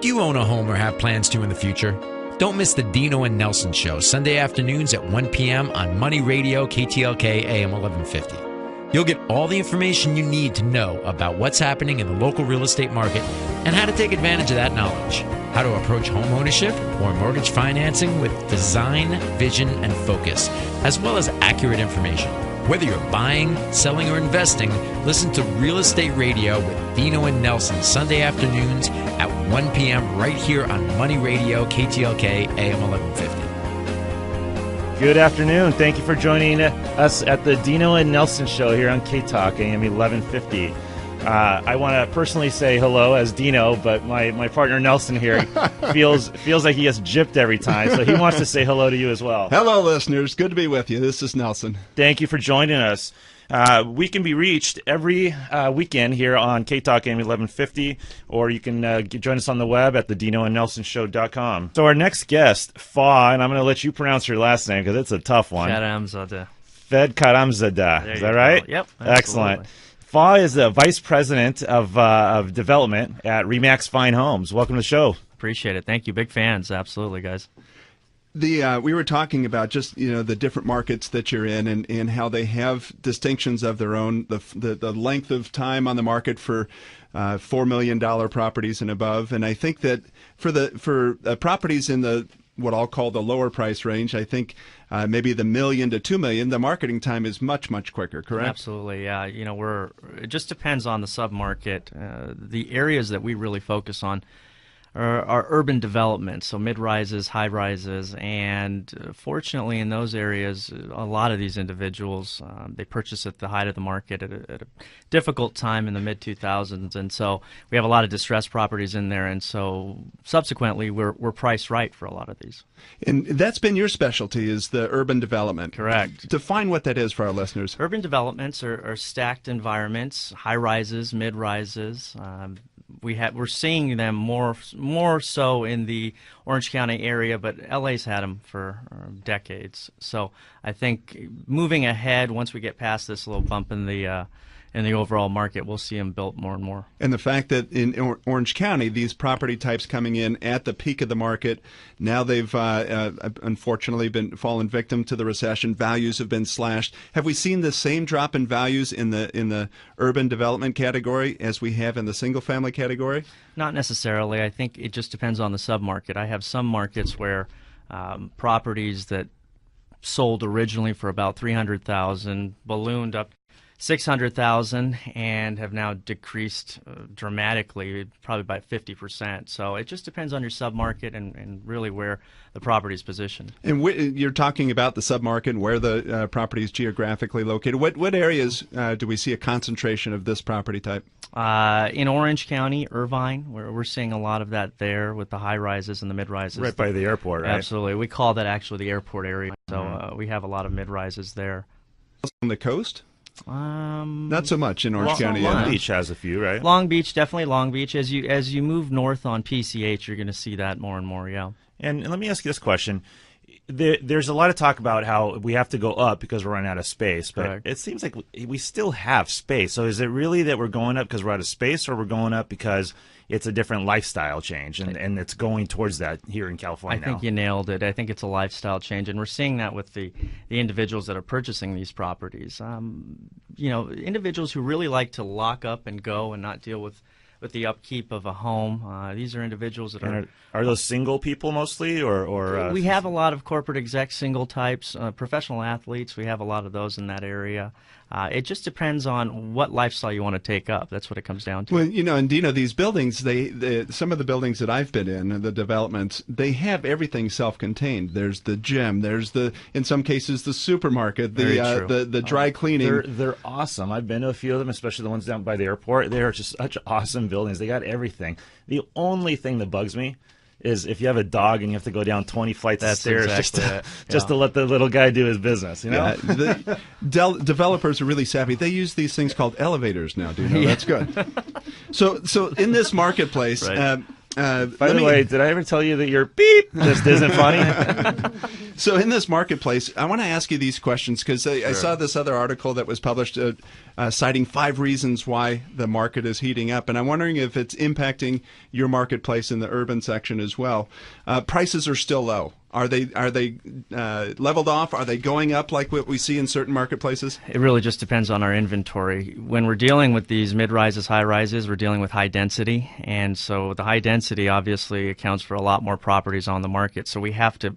Do you own a home or have plans to in the future? Don't miss the Dino and Nelson Show, Sunday afternoons at 1 p.m. on Money Radio, KTLK AM 1150. You'll get all the information you need to know about what's happening in the local real estate market and how to take advantage of that knowledge. How to approach home ownership or mortgage financing with design, vision, and focus, as well as accurate information. Whether you're buying, selling, or investing, listen to Real Estate Radio with Dino and Nelson Sunday afternoons at 1 p.m. right here on Money Radio, KTLK, AM 1150. Good afternoon. Thank you for joining us at the Dino and Nelson Show here on K-Talk, AM 1150. I want to personally say hello as Dino, but my partner Nelson here feels like he gets gypped every time, so he wants to say hello to you as well. Hello, listeners. Good to be with you. This is Nelson. Thank you for joining us. We can be reached every weekend here on K-Talk AM 1150, or you can join us on the web at thedinoandnelsonshow.com. So our next guest, Fa, and I'm going to let you pronounce your last name because it's a tough one. Karamzadeh. Karamzadeh. Is that right? Yep. Excellent. Absolutely. Fa is the Vice President of Development at Remax Fine Homes. Welcome to the show. Appreciate it. Thank you. Big fans. Absolutely, guys. We were talking about just the different markets that you're in and how they have distinctions of their own. The length of time on the market for $4 million properties and above, and I think that for properties in the what I'll call the lower price range, I think maybe the $1 million to $2 million, the marketing time is much quicker. Correct? Absolutely. Yeah. It just depends on the submarket. The areas that we really focus on are urban development, so mid-rises, high-rises, and fortunately in those areas, a lot of these individuals, they purchase at the height of the market at a difficult time in the mid-2000s, and so we have a lot of distressed properties in there, and so subsequently we're priced right for a lot of these. And that's been your specialty, is the urban development. Correct. Define what that is for our listeners. Urban developments are stacked environments, high-rises, mid-rises. We're seeing them more so in the Orange County area, but LA's had them for decades. So I think moving ahead, once we get past this little bump in the overall market, we'll see them built more and more. And the fact that in Orange County, these property types coming in at the peak of the market, now they've unfortunately fallen victim to the recession. Values have been slashed. Have we seen the same drop in values in the urban development category as we have in the single-family category? Not necessarily. I think it just depends on the submarket. I have some markets where properties that sold originally for about $300,000 ballooned up $600,000 and have now decreased dramatically, probably by 50%. So it just depends on your submarket and really where the property is positioned. And you're talking about the submarket and where the property is geographically located. What areas do we see a concentration of this property type? In Orange County, Irvine, where we're seeing a lot of that there with the high rises and the mid rises. Right by the airport, right? Absolutely. We call that actually the airport area. So we have a lot of mid rises there. On the coast? Not so much in Orange County. Long Beach has a few, right? Long Beach, definitely Long Beach. As you move north on PCH, you're going to see that more and more, yeah. And let me ask you this question. There's a lot of talk about how we have to go up because we're running out of space, but Correct. It seems like we still have space. So is it really that we're going up because we're out of space, or we're going up because it's a different lifestyle change, and it's going towards that here in California now? I think you nailed it. I think it's a lifestyle change, and we're seeing that with the individuals that are purchasing these properties. Individuals who really like to lock up and go and not deal with the upkeep of a home. These are individuals that are those single people mostly, or we have a lot of corporate exec single types, professional athletes. We have a lot of those in that area. It just depends on what lifestyle you want to take up. That's what it comes down to. Well, and Dino, these buildings, some of the buildings that I've been in, the developments, they have everything self-contained. There's the gym, there's in some cases the supermarket, the dry cleaning. They're awesome. I've been to a few of them, especially the ones down by the airport. They are just such awesome buildings. They got everything. The only thing that bugs me is if you have a dog and you have to go down 20 flights of stairs just to let the little guy do his business, Yeah, the developers are really savvy. They use these things called elevators now, do you know? Yeah. That's good. So in this marketplace, right. By the way, did I ever tell you that your beep just isn't funny? So in this marketplace, I want to ask you these questions because I saw this other article that was published citing 5 reasons why the market is heating up, and I'm wondering if it's impacting your marketplace in the urban section as well. Prices are still low. Are they leveled off? Are they going up like what we see in certain marketplaces? It really just depends on our inventory. When we're dealing with these mid-rises, high-rises, we're dealing with high density, and so the high density obviously accounts for a lot more properties on the market. So we have to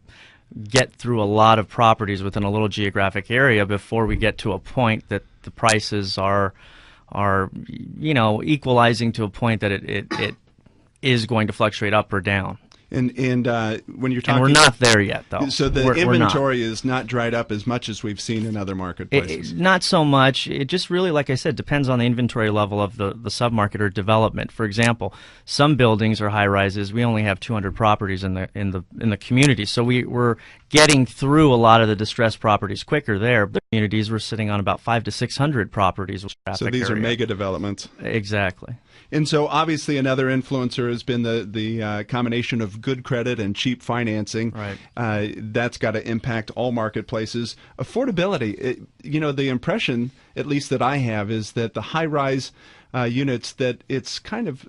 get through a lot of properties within a little geographic area before we get to a point that the prices are equalizing to a point that it is going to fluctuate up or down. And when you're talking, and we're not there yet, though. So the inventory is not dried up as much as we've seen in other marketplaces. Not so much. It just really, like I said, depends on the inventory level of the submarket or development. For example, some buildings are high rises. We only have 200 properties in the community, so we're getting through a lot of the distressed properties quicker there. But the communities, we're sitting on about 500 to 600 properties. So these are mega developments. Exactly. And so obviously another influencer has been the combination of good credit and cheap financing. Right. That's got to impact all marketplaces. Affordability, the impression, at least that I have, is that the high-rise units, that it's kind of,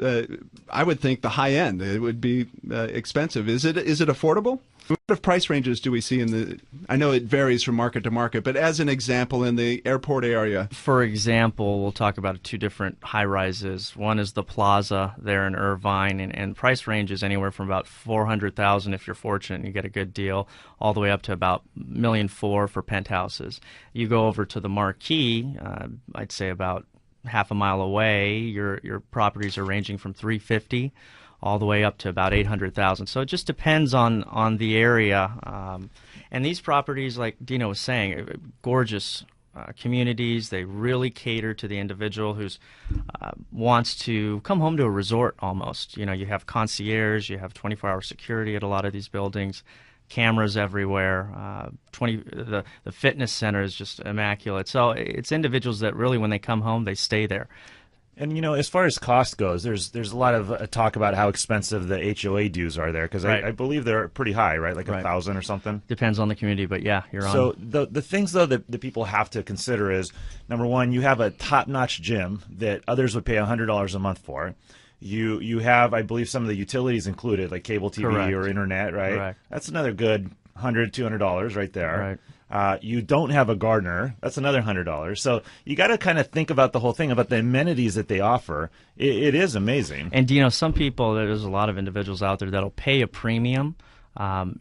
I would think, the high end. It would be expensive. Is it affordable? What sort of price ranges do we see in the, I know it varies from market to market, but as an example in the airport area? For example, we'll talk about 2 different high-rises. One is the Plaza there in Irvine, and price range is anywhere from about $400,000 if you're fortunate and you get a good deal, all the way up to about $1.4 million for penthouses. You go over to the Marquee, I'd say about half a mile away, your properties are ranging from $350,000 all the way up to about $800,000. So it just depends on the area. And these properties, like Dino was saying, gorgeous communities. They really cater to the individual who's wants to come home to a resort almost. You have concierge, you have 24-hour security at a lot of these buildings, cameras everywhere. The fitness center is just immaculate. So it's individuals that really, when they come home, they stay there. And, as far as cost goes, there's a lot of talk about how expensive the HOA dues are there, because right. I believe they're pretty high, right? Like $1,000 or something? Depends on the community, but yeah, you're on. So the things, though, that the people have to consider is, number one, you have a top-notch gym that others would pay $100 a month for. You have, I believe, some of the utilities included, like cable TV Correct. or internet, right? Correct. That's another good $100, $200 right there. Right. You don't have a gardener. That's another $100. So you got to kind of think about the whole thing, about the amenities that they offer. It is amazing. And, some people, there's a lot of individuals out there that'll pay a premium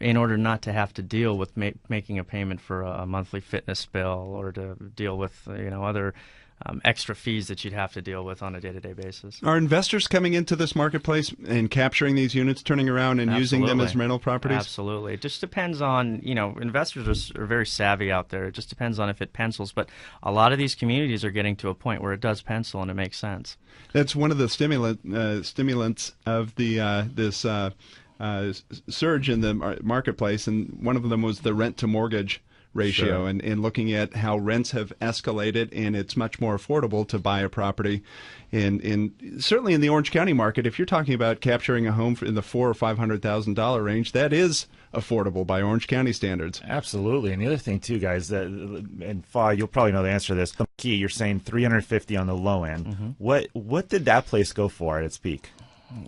in order not to have to deal with making a payment for a monthly fitness bill, or to deal with, other extra fees that you'd have to deal with on a day-to-day basis. Are investors coming into this marketplace and capturing these units, turning around and using them as rental properties? Absolutely. It just depends on, investors are very savvy out there. It just depends on if it pencils. But a lot of these communities are getting to a point where it does pencil and it makes sense. That's one of the stimulants of this surge in the marketplace, and one of them was the rent-to-mortgage ratio. Sure. and looking at how rents have escalated, and it's much more affordable to buy a property. And certainly in the Orange County market, if you're talking about capturing a home in the $400,000 or $500,000 range, that is affordable by Orange County standards. Absolutely. And the other thing too, guys, and Fa, you'll probably know the answer to this. The key, you're saying $350 on the low end. Mm-hmm. What did that place go for at its peak?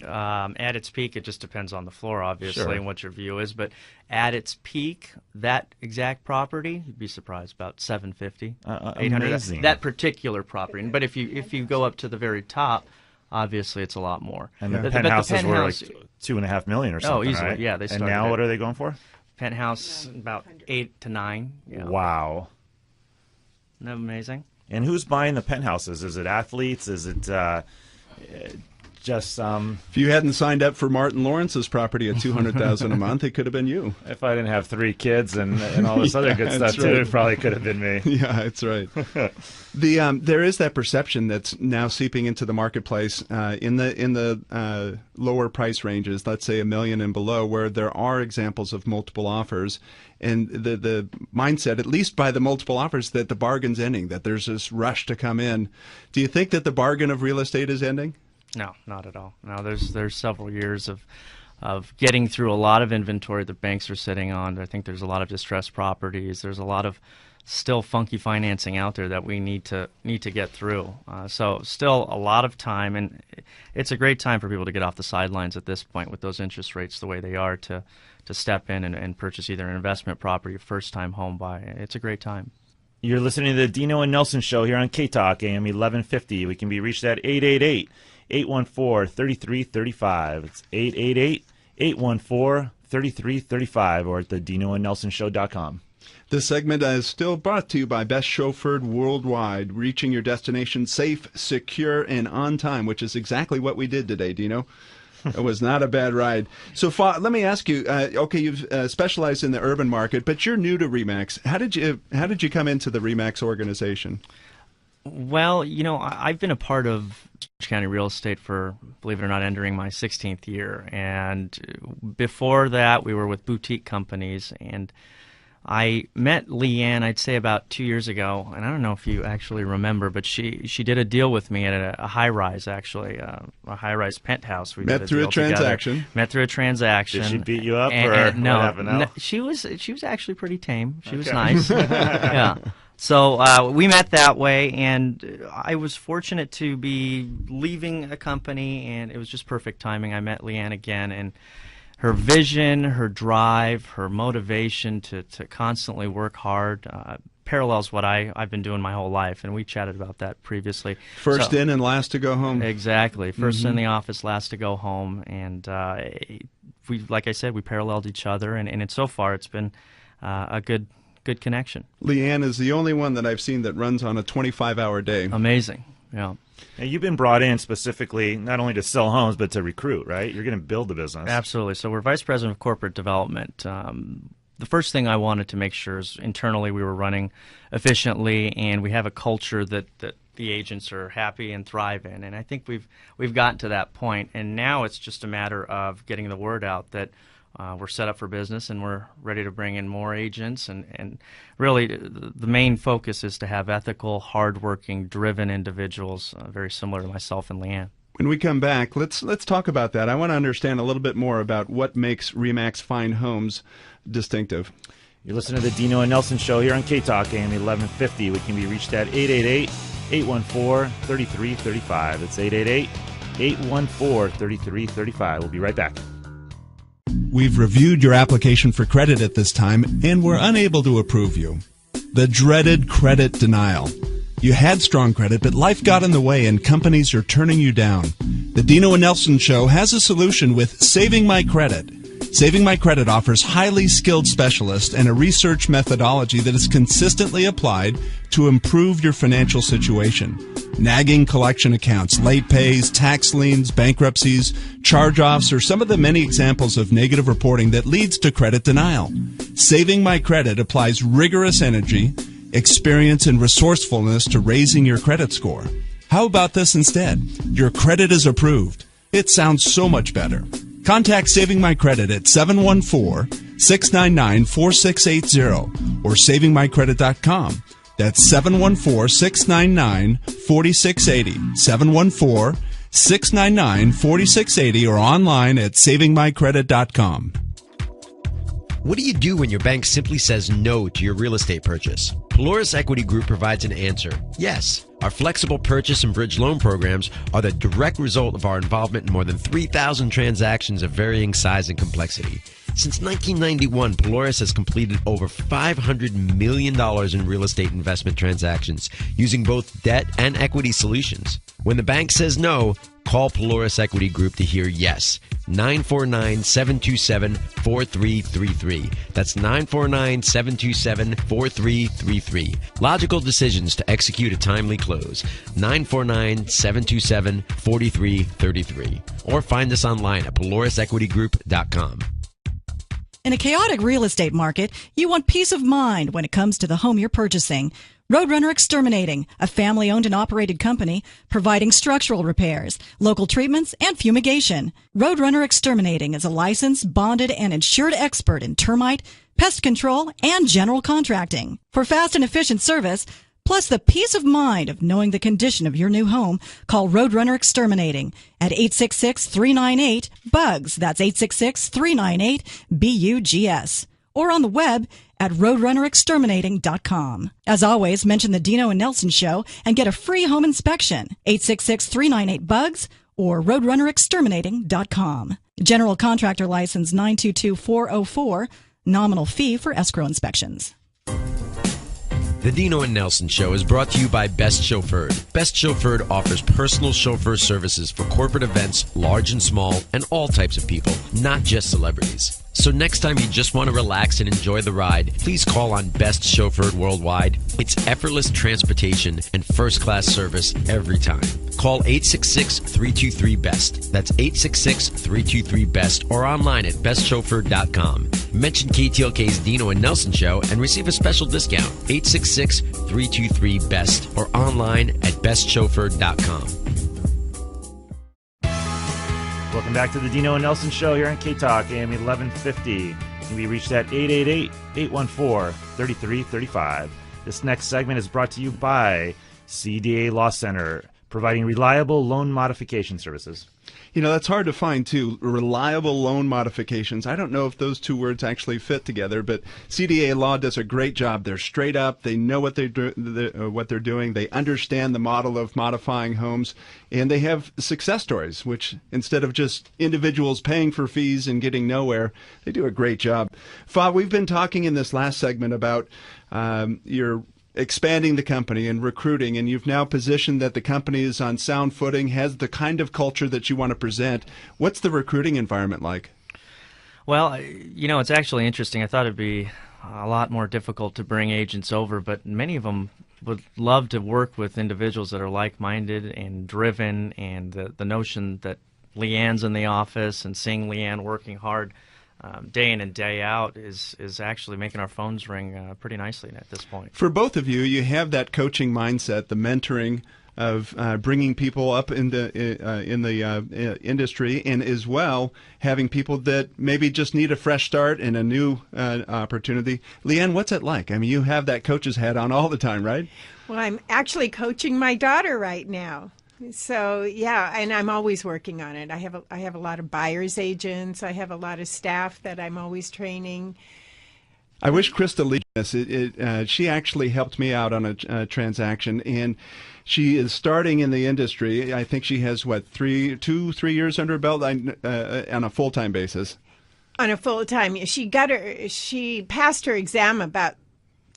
At its peak, it just depends on the floor, obviously, Sure. and what your view is. But at its peak, that exact property, you'd be surprised, about $750, $800. Amazing. That particular property. But if you go up to the very top, obviously it's a lot more. And the penthouses were like $2.5 million or something. Oh, easily, right? yeah. They started. And now what are they going for? Penthouse about 8 to 9. Yeah. Wow. Isn't that amazing? And who's buying the penthouses? Is it athletes? Is it just If you hadn't signed up for Martin Lawrence's property at $200,000 a month, it could have been you. If I didn't have 3 kids and all this other good stuff too, it probably could have been me. Yeah, that's right. There is that perception that's now seeping into the marketplace in the lower price ranges, let's say $1 million and below, where there are examples of multiple offers, and the mindset, at least by the multiple offers, that the bargain's ending, that there's this rush to come in. Do you think that the bargain of real estate is ending? No, not at all. No, there's several years of of getting through a lot of inventory that banks are sitting on. I think there's a lot of distressed properties. There's a lot of still funky financing out there that we need to get through. So still a lot of time, and it's a great time for people to get off the sidelines at this point with those interest rates the way they are to step in and purchase either an investment property or first-time home buy. It's a great time. You're listening to the Dino and Nelson Show here on K-Talk, AM 1150. We can be reached at 888-814-3335. It's 888-814-3335 or at the DinoandNelsonShow.com. This segment is still brought to you by Best Chauffeured Worldwide, reaching your destination safe, secure, and on time, which is exactly what we did today, Dino. It was not a bad ride. So, let me ask you. Okay, you've specialized in the urban market, but you're new to Remax. How did you come into the Remax organization? Well, I've been a part of County real estate for, believe it or not, entering my 16th year, and before that, we were with boutique companies. And I met Leanne, I'd say about 2 years ago, and I don't know if you actually remember, but she did a deal with me at a high-rise, actually, a high-rise penthouse. We met through a transaction. Met through a transaction. Did she beat you up, no, she was actually pretty tame. She was nice. Yeah. So we met that way, and I was fortunate to be leaving a company, and it was just perfect timing. I met Leanne again, and her vision, her drive, her motivation to constantly work hard parallels what I've been doing my whole life, and we chatted about that previously. First in and last to go home. Exactly. First in the office, last to go home, and like I said, we paralleled each other, and so far it's been a good connection. Leanne is the only one that I've seen that runs on a 25-hour day. Amazing. Yeah. Now, you've been brought in specifically not only to sell homes, but to recruit, right? You're going to build the business. Absolutely. So we're Vice President of Corporate Development. The first thing I wanted to make sure is internally we were running efficiently, and we have a culture that the agents are happy and thrive in. And I think we've gotten to that point, and now it's just a matter of getting the word out that we're set up for business and we're ready to bring in more agents. And really the main focus is to have ethical, hardworking, driven individuals, very similar to myself and Leanne. When we come back, let's talk about that. I want to understand a little bit more about what makes Remax Fine Homes distinctive. You're listening to the Dino and Nelson Show here on K-Talk, AM 1150. We can be reached at 888-814-3335. It's 888-814-3335. We'll be right back. We've reviewed your application for credit at this time, and we're unable to approve you. The dreaded credit denial. You had strong credit, but life got in the way and companies are turning you down. The Dino and Nelson Show has a solution with Saving My Credit. Saving My Credit offers highly skilled specialists and a research methodology that is consistently applied to improve your financial situation. Nagging collection accounts, late pays, tax liens, bankruptcies, charge-offs are some of the many examples of negative reporting that leads to credit denial. Saving My Credit applies rigorous energy, experience, and resourcefulness to raising your credit score. How about this instead? Your credit is approved. It sounds so much better. Contact Saving My Credit at 714-699-4680 or savingmycredit.com. That's 714-699-4680. 714-699-4680 or online at savingmycredit.com. What do you do when your bank simply says no to your real estate purchase? Flores Equity Group provides an answer. Yes. Our flexible purchase and bridge loan programs are the direct result of our involvement in more than 3,000 transactions of varying size and complexity. Since 1991, Flores has completed over $500 million in real estate investment transactions using both debt and equity solutions. When the bank says no, call Flores Equity Group to hear yes. 949-727-4333. That's 949-727-4333. Logical decisions to execute a timely close. 949-727-4333. Or find us online at PolorisEquityGroup.com. In a chaotic real estate market, you want peace of mind when it comes to the home you're purchasing. Roadrunner Exterminating, a family-owned and operated company providing structural repairs, local treatments, and fumigation. Roadrunner Exterminating is a licensed, bonded, and insured expert in termite, pest control, and general contracting. For fast and efficient service, Plus the peace of mind of knowing the condition of your new home. Call Roadrunner Exterminating at 866-398-BUGS. That's 866-398-BUGS. Or on the web at roadrunnerexterminating.com. As always, mention the Dino and Nelson Show and get a free home inspection. 866-398-BUGS or roadrunnerexterminating.com. General Contractor License 922404. Nominal fee for escrow inspections. The Dino and Nelson Show is brought to you by Best Chauffeured. Best Chauffeured offers personal chauffeur services for corporate events, large and small, and all types of people, not just celebrities. So next time you just want to relax and enjoy the ride, please call on Best Chauffeured Worldwide. It's effortless transportation and first-class service every time. Call 866-323-BEST. That's 866-323-BEST or online at bestchauffeured.com. Mention KTLK's Dino and Nelson Show and receive a special discount. 866-323-BEST or online at bestchauffeured.com. Welcome back to the Dino and Nelson Show here on K-Talk, AM 1150. We reached at 888-814-3335. This next segment is brought to you by CDA Law Center, providing reliable loan modification services. You know, that's hard to find, too. Reliable loan modifications. I don't know if those two words actually fit together, but CDA Law does a great job. They're straight up. They know what they're doing. They understand the model of modifying homes, and they have success stories, which instead of just individuals paying for fees and getting nowhere, they do a great job. Fa, we've been talking in this last segment about your expanding the company and recruiting, and you've now positioned that the company is on sound footing, has the kind of culture that you want to present. What's the recruiting environment like? Well, you know, it's actually interesting. I thought it'd be a lot more difficult to bring agents over, but many of them would love to work with individuals that are like-minded and driven, and the notion that Leanne's in the office and seeing Leanne working hard day in and day out is actually making our phones ring pretty nicely at this point. For both of you, you have that coaching mindset, the mentoring of bringing people up in the industry, and as well having people that maybe just need a fresh start and a new opportunity. Leanne, what's it like? I mean, you have that coach's hat on all the time, right? Well, I'm actually coaching my daughter right now. So, yeah, and I'm always working on it. I have a lot of buyer's agents. I have a lot of staff that I'm always training. I wish Krista lead this. She actually helped me out on a transaction, and she is starting in the industry. I think she has, 3 years under her belt on a full-time basis. On a full-time. She passed her exam about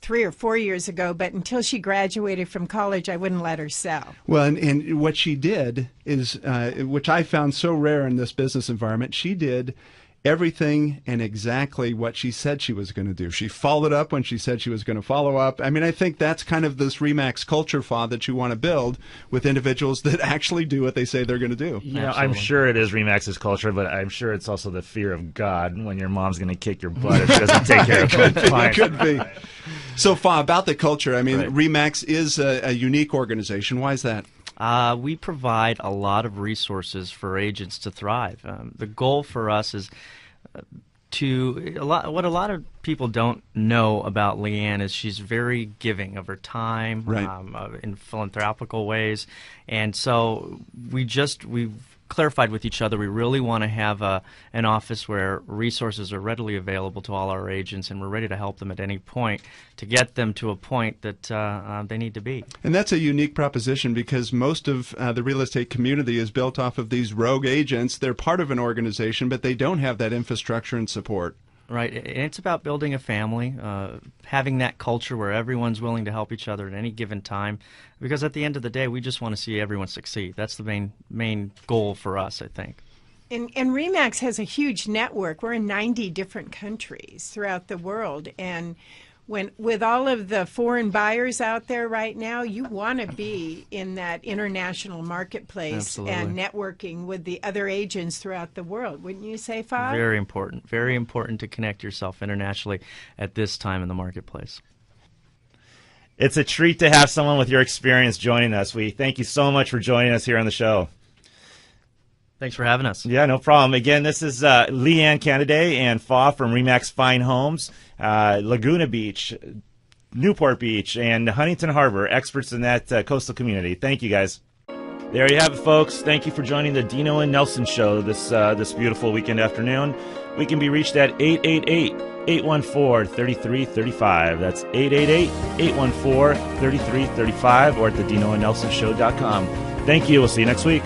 3 or 4 years ago, but until she graduated from college, I wouldn't let her sell. Well, and what she did is, which I found so rare in this business environment, she did everything and exactly what she said she was going to do. She followed up when she said she was going to follow up. I mean, I think that's kind of this Remax culture, Fa, that you want to build with individuals that actually do what they say they're going to do. You know, I'm sure it is Remax's culture, but I'm sure it's also the fear of God when your mom's going to kick your butt if she doesn't take care of her client. It could be. So, Fa, about the culture, I mean, right. Remax is a unique organization. Why is that? We provide a lot of resources for agents to thrive. The goal for us is what a lot of people don't know about Leanne is she's very giving of her time, right. In philanthropical ways, and so we've clarified with each other we really want to have an office where resources are readily available to all our agents, and we're ready to help them at any point to get them to a point that they need to be. And that's a unique proposition because most of the real estate community is built off of these rogue agents. They're part of an organization, but they don't have that infrastructure and support. Right, and it's about building a family, having that culture where everyone's willing to help each other at any given time, because at the end of the day, we just want to see everyone succeed. That's the main goal for us, I think. And Remax has a huge network. We're in 90 different countries throughout the world, and with all of the foreign buyers out there right now, you want to be in that international marketplace. Absolutely. And networking with the other agents throughout the world. Wouldn't you say, Fab? Very important. Very important to connect yourself internationally at this time in the marketplace. It's a treat to have someone with your experience joining us. We thank you so much for joining us here on the show. Thanks for having us. Yeah, no problem. Again, this is Leanne Canaday and Fa from Remax Fine Homes, Laguna Beach. Newport Beach, and Huntington Harbor, experts in that coastal community. Thank you, guys. There you have it, folks. Thank you for joining the Dino and Nelson Show this beautiful weekend afternoon. We can be reached at 888-814-3335. That's 888-814-3335, or at thedinoandnelsonshow.com. Thank you. We'll see you next week.